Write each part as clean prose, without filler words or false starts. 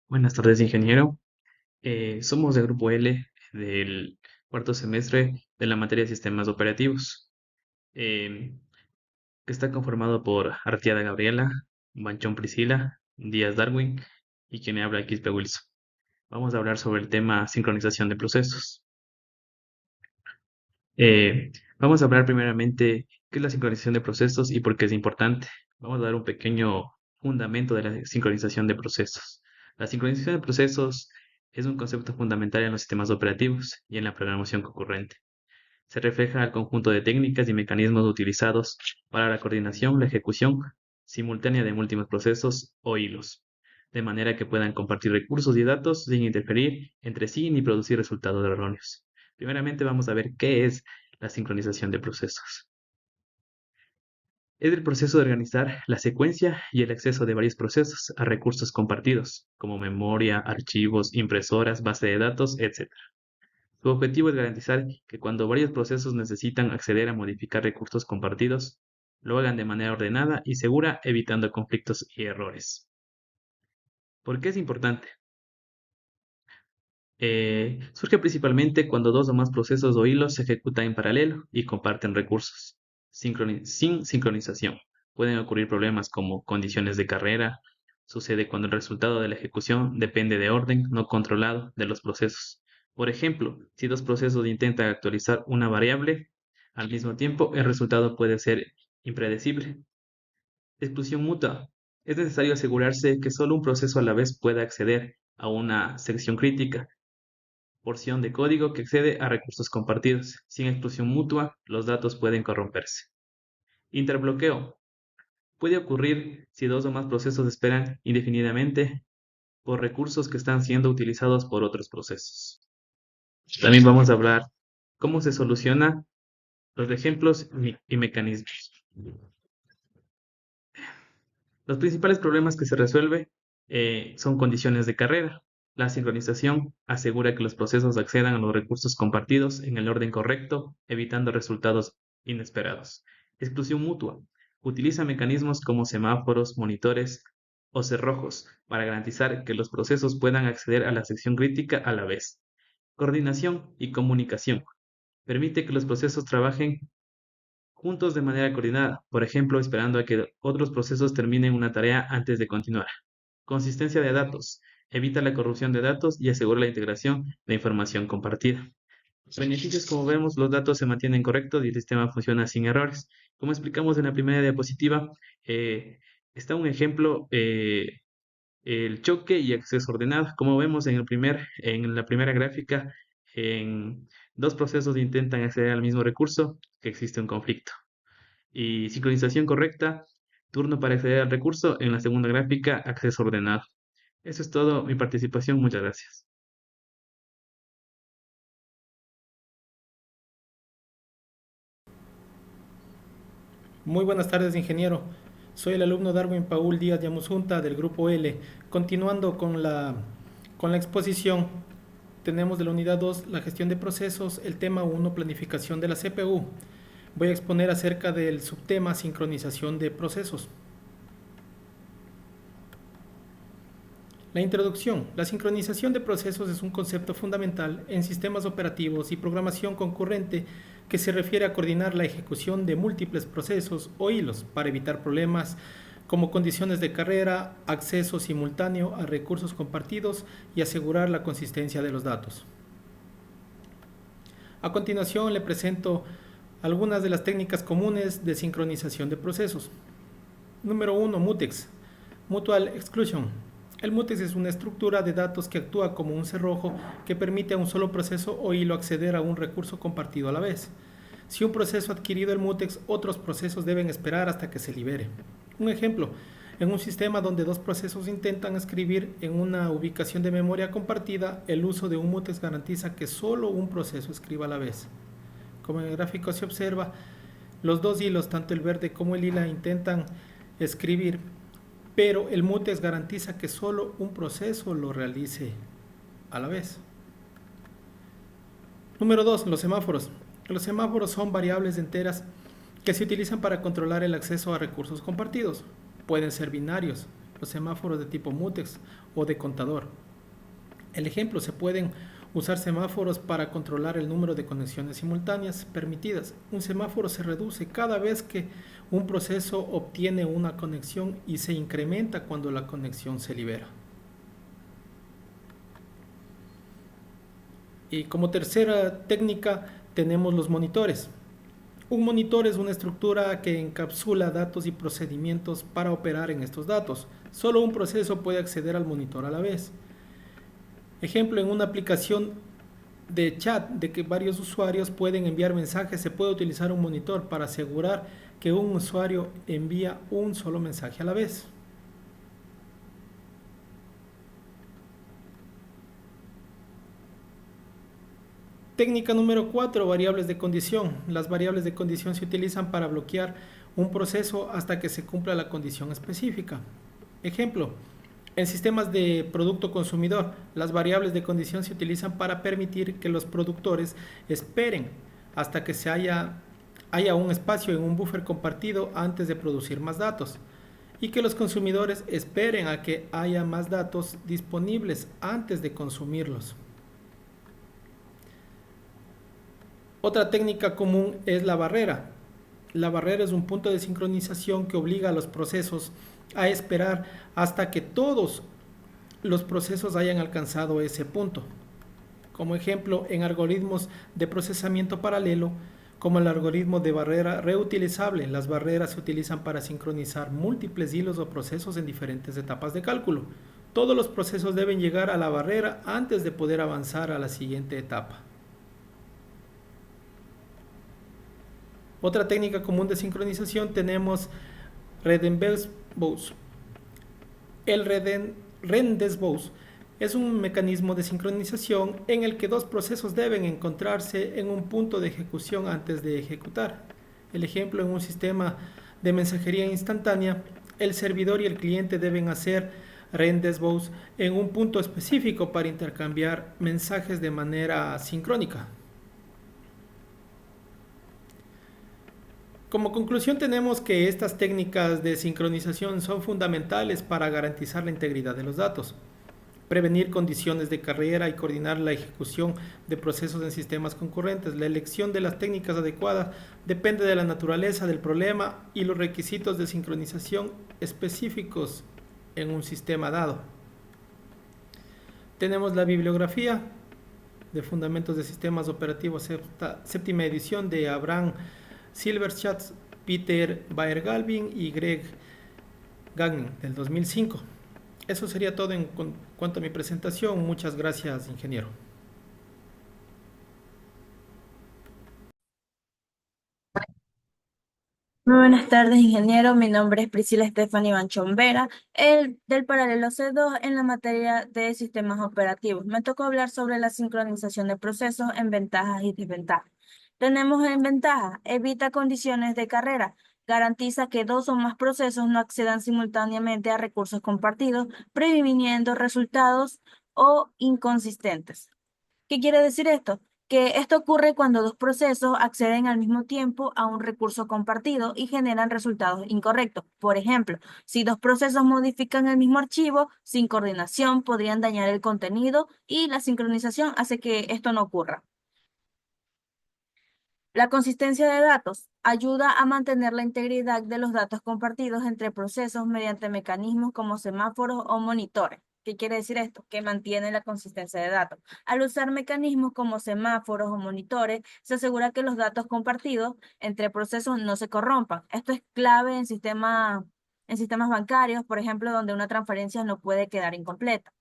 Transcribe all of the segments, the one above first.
Buenas tardes, ingeniero. Somos del grupo L del cuarto semestre de la materia de sistemas operativos, em, que está conformado por Artiada Gabriela, Banchón Priscila, Díaz Darwin y quien me habla Quispe Wilson. Vamos a hablar sobre el tema sincronización de procesos. Vamos a hablar primeramente qué es la sincronización de procesos y por qué es importante. Vamos a dar un pequeño fundamento de la sincronización de procesos. La sincronización de procesos es un concepto fundamental en los sistemas operativos y en la programación concurrente. Se refleja al conjunto de técnicas y mecanismos utilizados para la coordinación, la ejecución simultánea de múltiples procesos o hilos, de manera que puedan compartir recursos y datos sin interferir entre sí ni producir resultados erróneos. Primeramente vamos a ver qué es la sincronización de procesos. Es el proceso de organizar la secuencia y el acceso de varios procesos a recursos compartidos, como memoria, archivos, impresoras, base de datos, etc. Su objetivo es garantizar que cuando varios procesos necesitan acceder a modificar recursos compartidos, lo hagan de manera ordenada y segura, evitando conflictos y errores. ¿Por qué es importante? Surge principalmente cuando dos o más procesos o hilos se ejecutan en paralelo y comparten recursos. Sin sincronización, pueden ocurrir problemas como condiciones de carrera. Sucede cuando el resultado de la ejecución depende de orden no controlado de los procesos. Por ejemplo, si dos procesos intentan actualizar una variable al mismo tiempo, el resultado puede ser impredecible. Exclusión mutua. Es necesario asegurarse que solo un proceso a la vez pueda acceder a una sección crítica, porción de código que accede a recursos compartidos. Sin exclusión mutua, los datos pueden corromperse. Interbloqueo. Puede ocurrir si dos o más procesos esperan indefinidamente por recursos que están siendo utilizados por otros procesos. También vamos a hablar cómo se soluciona los ejemplos y mecanismos. Los principales problemas que se resuelven son condiciones de carrera. La sincronización asegura que los procesos accedan a los recursos compartidos en el orden correcto, evitando resultados inesperados. Exclusión mutua. Utiliza mecanismos como semáforos, monitores o cerrojos para garantizar que los procesos puedan acceder a la sección crítica a la vez. Coordinación y comunicación. Permite que los procesos trabajen juntos de manera coordinada, por ejemplo, esperando a que otros procesos terminen una tarea antes de continuar. Consistencia de datos. Evita la corrupción de datos y asegura la integración de información compartida. Los beneficios, como vemos, los datos se mantienen correctos y el sistema funciona sin errores. Como explicamos en la primera diapositiva, está un ejemplo, el choque y acceso ordenado. Como vemos en la primera gráfica, en dos procesos intentan acceder al mismo recurso, que existe un conflicto. Y sincronización correcta, turno para acceder al recurso, en la segunda gráfica, acceso ordenado. Eso es todo mi participación, muchas gracias. Muy buenas tardes, ingeniero. Soy el alumno Darwin Paul Díaz Llamusunta del Grupo L. Continuando con la exposición, tenemos de la unidad 2 la gestión de procesos, el tema 1 planificación de la CPU. Voy a exponer acerca del subtema sincronización de procesos. La introducción. La sincronización de procesos es un concepto fundamental en sistemas operativos y programación concurrente que se refiere a coordinar la ejecución de múltiples procesos o hilos para evitar problemas como condiciones de carrera, acceso simultáneo a recursos compartidos y asegurar la consistencia de los datos. A continuación le presento algunas de las técnicas comunes de sincronización de procesos. Número 1. Mutex. Mutual Exclusion. El mutex es una estructura de datos que actúa como un cerrojo que permite a un solo proceso o hilo acceder a un recurso compartido a la vez. Si un proceso ha adquirido el mutex, otros procesos deben esperar hasta que se libere. Un ejemplo, en un sistema donde dos procesos intentan escribir en una ubicación de memoria compartida, el uso de un mutex garantiza que solo un proceso escriba a la vez. Como en el gráfico se observa, los dos hilos, tanto el verde como el lila, intentan escribir, pero el mutex garantiza que solo un proceso lo realice a la vez. Número 2. Los semáforos. Los semáforos son variables enteras que se utilizan para controlar el acceso a recursos compartidos. Pueden ser binarios, los semáforos de tipo mutex o de contador. El ejemplo, se pueden usar semáforos para controlar el número de conexiones simultáneas permitidas. Un semáforo se reduce cada vez que un proceso obtiene una conexión y se incrementa cuando la conexión se libera. Y como tercera técnica tenemos los monitores. Un monitor es una estructura que encapsula datos y procedimientos para operar en estos datos. Solo un proceso puede acceder al monitor a la vez. Ejemplo, en una aplicación de chat de que varios usuarios pueden enviar mensajes, se puede utilizar un monitor para asegurar que un usuario envía un solo mensaje a la vez. Técnica número 4, variables de condición. Las variables de condición se utilizan para bloquear un proceso hasta que se cumpla la condición específica. Ejemplo, en sistemas de producto consumidor, las variables de condición se utilizan para permitir que los productores esperen hasta que haya un espacio en un buffer compartido antes de producir más datos y que los consumidores esperen a que haya más datos disponibles antes de consumirlos. Otra técnica común es la barrera. La barrera es un punto de sincronización que obliga a los procesos a esperar hasta que todos los procesos hayan alcanzado ese punto. Como ejemplo, en algoritmos de procesamiento paralelo, como el algoritmo de barrera reutilizable, las barreras se utilizan para sincronizar múltiples hilos o procesos en diferentes etapas de cálculo. Todos los procesos deben llegar a la barrera antes de poder avanzar a la siguiente etapa. Otra técnica común de sincronización tenemos Rendezvous. El Rendezvous es un mecanismo de sincronización en el que dos procesos deben encontrarse en un punto de ejecución antes de ejecutar. El ejemplo, en un sistema de mensajería instantánea, el servidor y el cliente deben hacer Rendezvous en un punto específico para intercambiar mensajes de manera sincrónica. Como conclusión tenemos que estas técnicas de sincronización son fundamentales para garantizar la integridad de los datos, prevenir condiciones de carrera y coordinar la ejecución de procesos en sistemas concurrentes. La elección de las técnicas adecuadas depende de la naturaleza del problema y los requisitos de sincronización específicos en un sistema dado. Tenemos la bibliografía de Fundamentos de Sistemas Operativos, séptima edición de Abraham Silverschatz, Peter Baer-Galvin y Greg Gagnon del 2005. Eso sería todo en cuanto a mi presentación. Muchas gracias, ingeniero. Muy buenas tardes, ingeniero. Mi nombre es Priscila Stephanie Banchón Vera, del paralelo C2 en la materia de sistemas operativos. Me tocó hablar sobre la sincronización de procesos en ventajas y desventajas. Tenemos en ventaja, evita condiciones de carrera, garantiza que dos o más procesos no accedan simultáneamente a recursos compartidos, previniendo resultados o inconsistentes. ¿Qué quiere decir esto? Que esto ocurre cuando dos procesos acceden al mismo tiempo a un recurso compartido y generan resultados incorrectos. Por ejemplo, si dos procesos modifican el mismo archivo, sin coordinación podrían dañar el contenido y la sincronización hace que esto no ocurra. La consistencia de datos ayuda a mantener la integridad de los datos compartidos entre procesos mediante mecanismos como semáforos o monitores. ¿Qué quiere decir esto? Que mantiene la consistencia de datos. Al usar mecanismos como semáforos o monitores, se asegura que los datos compartidos entre procesos no se corrompan. Esto es clave en sistemas bancarios, por ejemplo, donde una transferencia no puede quedar incompleta.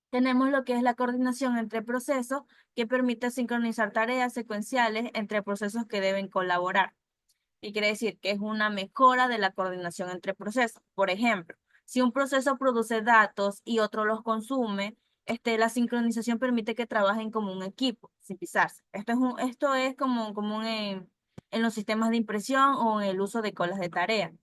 Tenemos lo que es la coordinación entre procesos, que permite sincronizar tareas secuenciales entre procesos que deben colaborar. Y quiere decir que es una mejora de la coordinación entre procesos. Por ejemplo, si un proceso produce datos y otro los consume, la sincronización permite que trabajen como un equipo, sin pisarse. Esto es como común en los sistemas de impresión o en el uso de colas de tarea.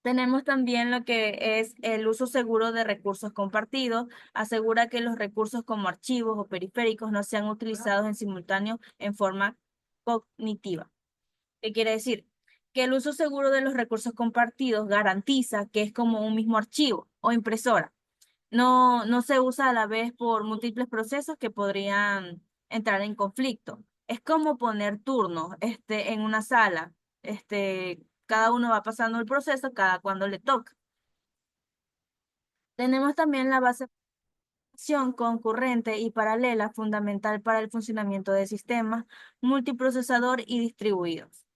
Tenemos también lo que es el uso seguro de recursos compartidos. Asegura que los recursos como archivos o periféricos no sean utilizados en simultáneo en forma cognitiva. ¿Qué quiere decir? que el uso seguro de los recursos compartidos garantiza que es como un mismo archivo o impresora. No se usa a la vez por múltiples procesos que podrían entrar en conflicto. Es como poner turnos, en una sala. Cada uno va pasando el proceso cada cuando le toca. Tenemos también la base de acción concurrente y paralela fundamental para el funcionamiento de sistemas multiprocesador y distribuidos.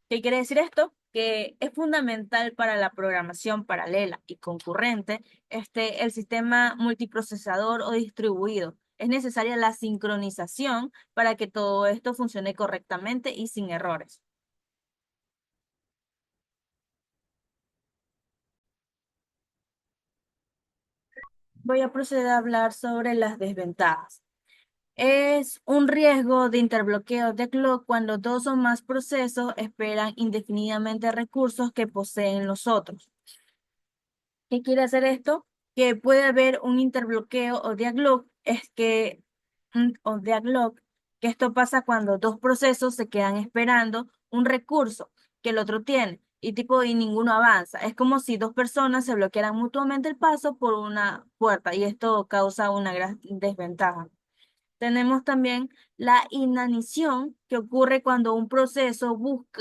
¿Qué quiere decir esto? Que es fundamental para la programación paralela y concurrente, el sistema multiprocesador o distribuido. Es necesaria la sincronización para que todo esto funcione correctamente y sin errores. Voy a proceder a hablar sobre las desventajas. Es un riesgo de interbloqueo de clock cuando dos o más procesos esperan indefinidamente recursos que poseen los otros. ¿Qué quiere hacer esto? Que puede haber un interbloqueo o deadlock, que esto pasa cuando dos procesos se quedan esperando un recurso que el otro tiene y ninguno avanza. Es como si dos personas se bloquearan mutuamente el paso por una puerta y esto causa una gran desventaja. Tenemos también la inanición, que ocurre cuando un proceso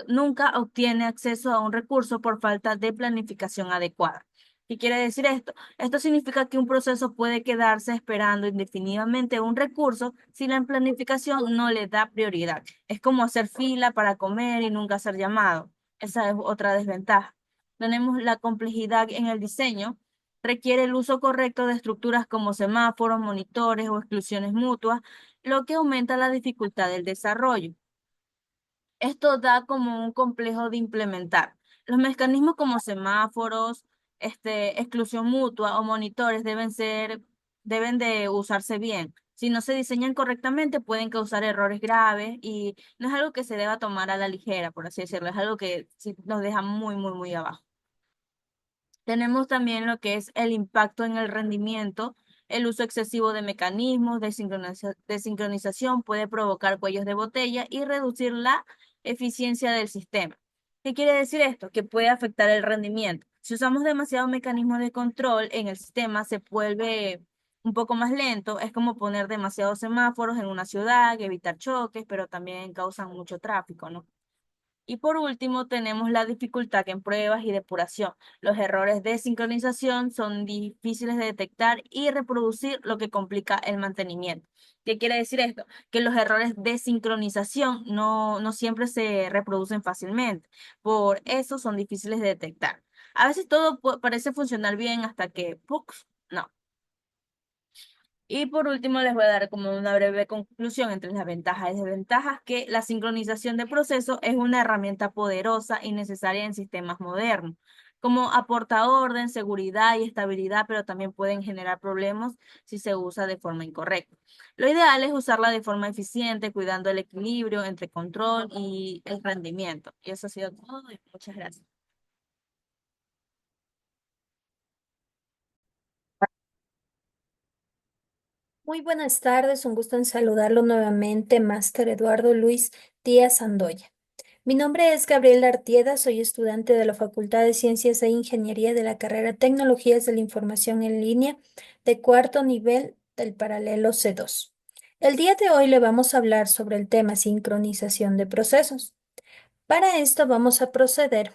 nunca obtiene acceso a un recurso por falta de planificación adecuada. ¿Qué quiere decir esto? Esto significa que un proceso puede quedarse esperando indefinidamente un recurso si la planificación no le da prioridad. Es como hacer fila para comer y nunca ser llamado. Esa es otra desventaja. Tenemos la complejidad en el diseño, requiere el uso correcto de estructuras como semáforos, monitores o exclusiones mutuas, lo que aumenta la dificultad del desarrollo. Esto da como un complejo de implementar. Los mecanismos como semáforos, exclusión mutua o monitores deben de usarse bien. Si no se diseñan correctamente, pueden causar errores graves y no es algo que se deba tomar a la ligera, por así decirlo, es algo que sí nos deja muy, muy, muy abajo. Tenemos también lo que es el impacto en el rendimiento. El uso excesivo de mecanismos de sincronización puede provocar cuellos de botella y reducir la eficiencia del sistema. ¿Qué quiere decir esto? Que puede afectar el rendimiento. Si usamos demasiados mecanismos de control en el sistema, se vuelve un poco más lento. Es como poner demasiados semáforos en una ciudad, evitar choques, pero también causan mucho tráfico, ¿no? Y por último, tenemos la dificultad en pruebas y depuración. Los errores de sincronización son difíciles de detectar y reproducir, lo que complica el mantenimiento. ¿Qué quiere decir esto? Que los errores de sincronización no siempre se reproducen fácilmente. Por eso son difíciles de detectar. A veces todo parece funcionar bien hasta que, ¡pux! No. Y por último, les voy a dar como una breve conclusión entre las ventajas y desventajas, que la sincronización de procesos es una herramienta poderosa y necesaria en sistemas modernos, como aporta orden, seguridad y estabilidad, pero también pueden generar problemas si se usa de forma incorrecta. Lo ideal es usarla de forma eficiente, cuidando el equilibrio entre control y el rendimiento. Y eso ha sido todo y muchas gracias. Muy buenas tardes, un gusto en saludarlo nuevamente, Máster Eduardo Luis Díaz Andoya. Mi nombre es Gabriela Artieda, soy estudiante de la Facultad de Ciencias e Ingeniería de la carrera Tecnologías de la Información en Línea de cuarto nivel del paralelo C2. El día de hoy le vamos a hablar sobre el tema sincronización de procesos. Para esto vamos a proceder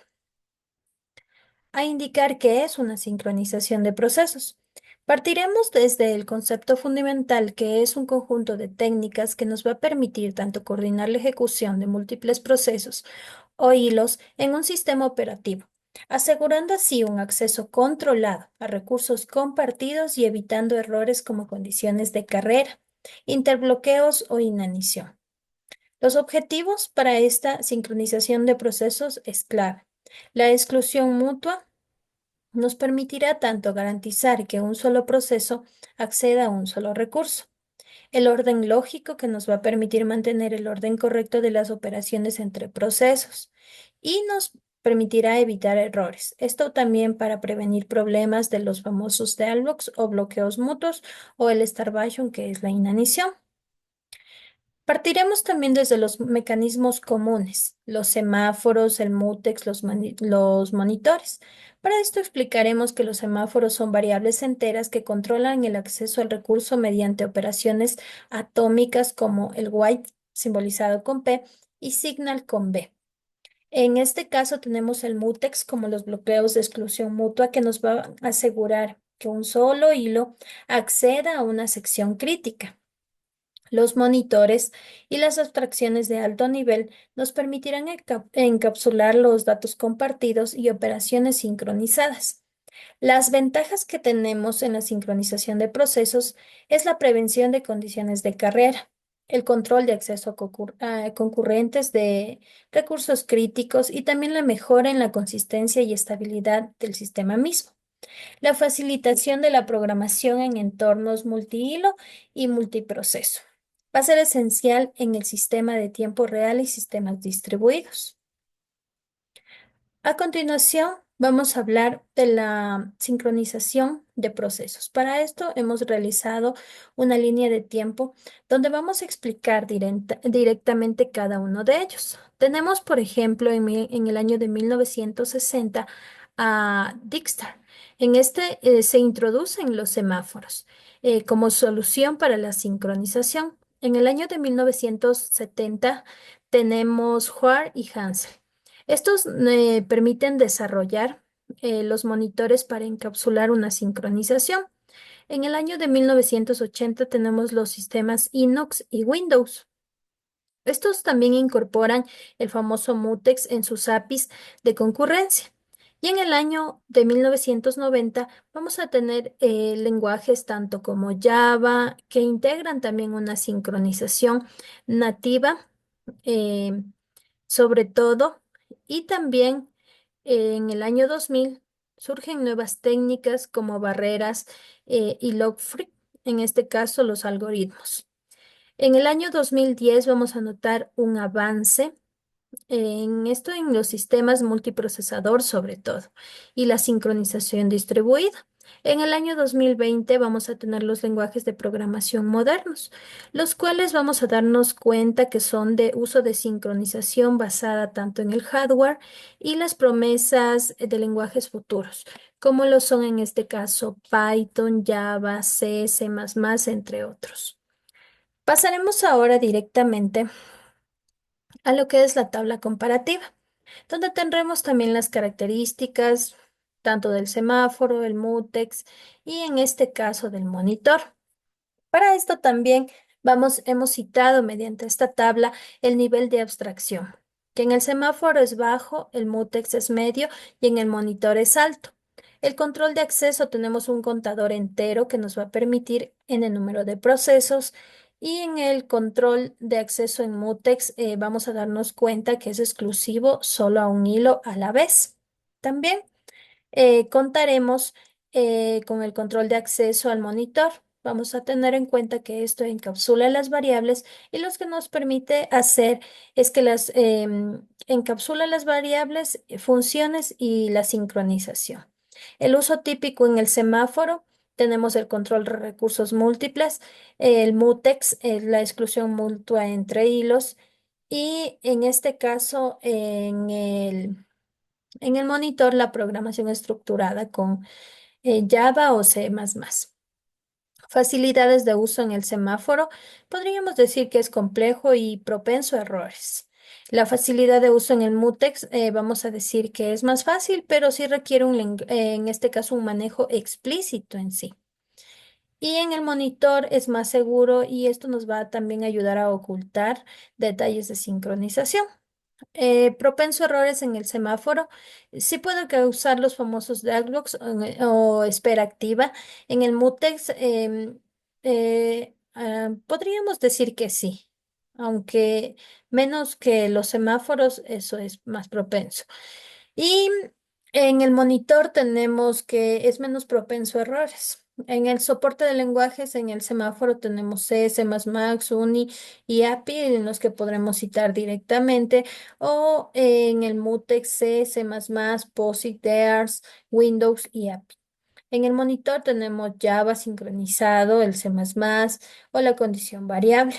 a indicar qué es una sincronización de procesos. Partiremos desde el concepto fundamental, que es un conjunto de técnicas que nos va a permitir tanto coordinar la ejecución de múltiples procesos o hilos en un sistema operativo, asegurando así un acceso controlado a recursos compartidos y evitando errores como condiciones de carrera, interbloqueos o inanición. Los objetivos para esta sincronización de procesos es clave: la exclusión mutua nos permitirá tanto garantizar que un solo proceso acceda a un solo recurso, el orden lógico, que nos va a permitir mantener el orden correcto de las operaciones entre procesos y nos permitirá evitar errores. Esto también para prevenir problemas de los famosos deadlocks o bloqueos mutuos, o el starvation, que es la inanición. Partiremos también desde los mecanismos comunes, los semáforos, el mutex, los monitores. Para esto explicaremos que los semáforos son variables enteras que controlan el acceso al recurso mediante operaciones atómicas como el wait, simbolizado con P, y signal con B. En este caso tenemos el mutex como los bloqueos de exclusión mutua que nos va a asegurar que un solo hilo acceda a una sección crítica. Los monitores y las abstracciones de alto nivel nos permitirán encapsular los datos compartidos y operaciones sincronizadas. Las ventajas que tenemos en la sincronización de procesos es la prevención de condiciones de carrera, el control de acceso a concurrentes de recursos críticos y también la mejora en la consistencia y estabilidad del sistema mismo. La facilitación de la programación en entornos multihilo y multiproceso. Va a ser esencial en el sistema de tiempo real y sistemas distribuidos. A continuación, vamos a hablar de la sincronización de procesos. Para esto hemos realizado una línea de tiempo donde vamos a explicar directamente cada uno de ellos. Tenemos, por ejemplo, en el año de 1960 a Dijkstra. En este se introducen los semáforos como solución para la sincronización. En el año de 1970 tenemos Huar y Hansel. Estos permiten desarrollar los monitores para encapsular una sincronización. En el año de 1980 tenemos los sistemas Inox y Windows. Estos también incorporan el famoso mutex en sus APIs de concurrencia. Y en el año de 1990 vamos a tener lenguajes tanto como Java, que integran también una sincronización nativa, eh, sobre todo, y también en el año 2000 surgen nuevas técnicas como barreras y log-free, en este caso los algoritmos. En el año 2010 vamos a notar un avance en esto en los sistemas multiprocesador sobre todo y la sincronización distribuida. En el año 2020 vamos a tener los lenguajes de programación modernos, los cuales vamos a darnos cuenta que son de uso de sincronización basada tanto en el hardware y las promesas de lenguajes futuros, como lo son en este caso Python, Java, C, C++, entre otros. Pasaremos ahora directamente a lo que es la tabla comparativa, donde tendremos también las características tanto del semáforo, el mutex y en este caso del monitor. Para esto también hemos citado mediante esta tabla el nivel de abstracción, que en el semáforo es bajo, el mutex es medio y en el monitor es alto. El control de acceso tenemos un contador entero que nos va a permitir en el número de procesos y en el control de acceso en mutex vamos a darnos cuenta que es exclusivo solo a un hilo a la vez. También contaremos con el control de acceso al monitor. Vamos a tener en cuenta que esto encapsula las variables y lo que nos permite hacer es que las encapsula las variables, funciones y la sincronización. El uso típico en el semáforo, tenemos el control de recursos múltiples, el mutex, la exclusión mutua entre hilos y en este caso en el monitor, la programación estructurada con Java o C++. Facilidades de uso en el semáforo. Podríamos decir que es complejo y propenso a errores. La facilidad de uso en el mutex, vamos a decir que es más fácil, pero sí requiere en este caso un manejo explícito en sí. Y en el monitor es más seguro y esto nos va a también ayudar a ocultar detalles de sincronización. Propenso a errores en el semáforo. Sí puede causar los famosos deadlocks o espera activa. En el mutex podríamos decir que sí, aunque menos que los semáforos, eso es más propenso. Y en el monitor tenemos que es menos propenso a errores. En el soporte de lenguajes, en el semáforo tenemos C, C++, UNI y API, en los que podremos citar directamente, o en el mutex C, C++, POSIX, DEARS, Windows y API. En el monitor tenemos Java sincronizado, el C++ o la condición variable.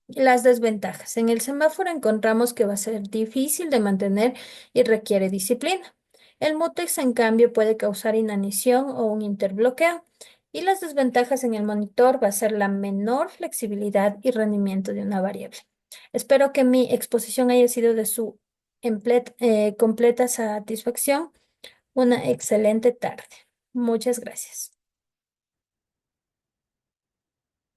Las desventajas. En el semáforo encontramos que va a ser difícil de mantener y requiere disciplina. El mutex, en cambio, puede causar inanición o un interbloqueo. Y las desventajas en el monitor va a ser la menor flexibilidad y rendimiento de una variable. Espero que mi exposición haya sido de su completa satisfacción. Una excelente tarde. Muchas gracias.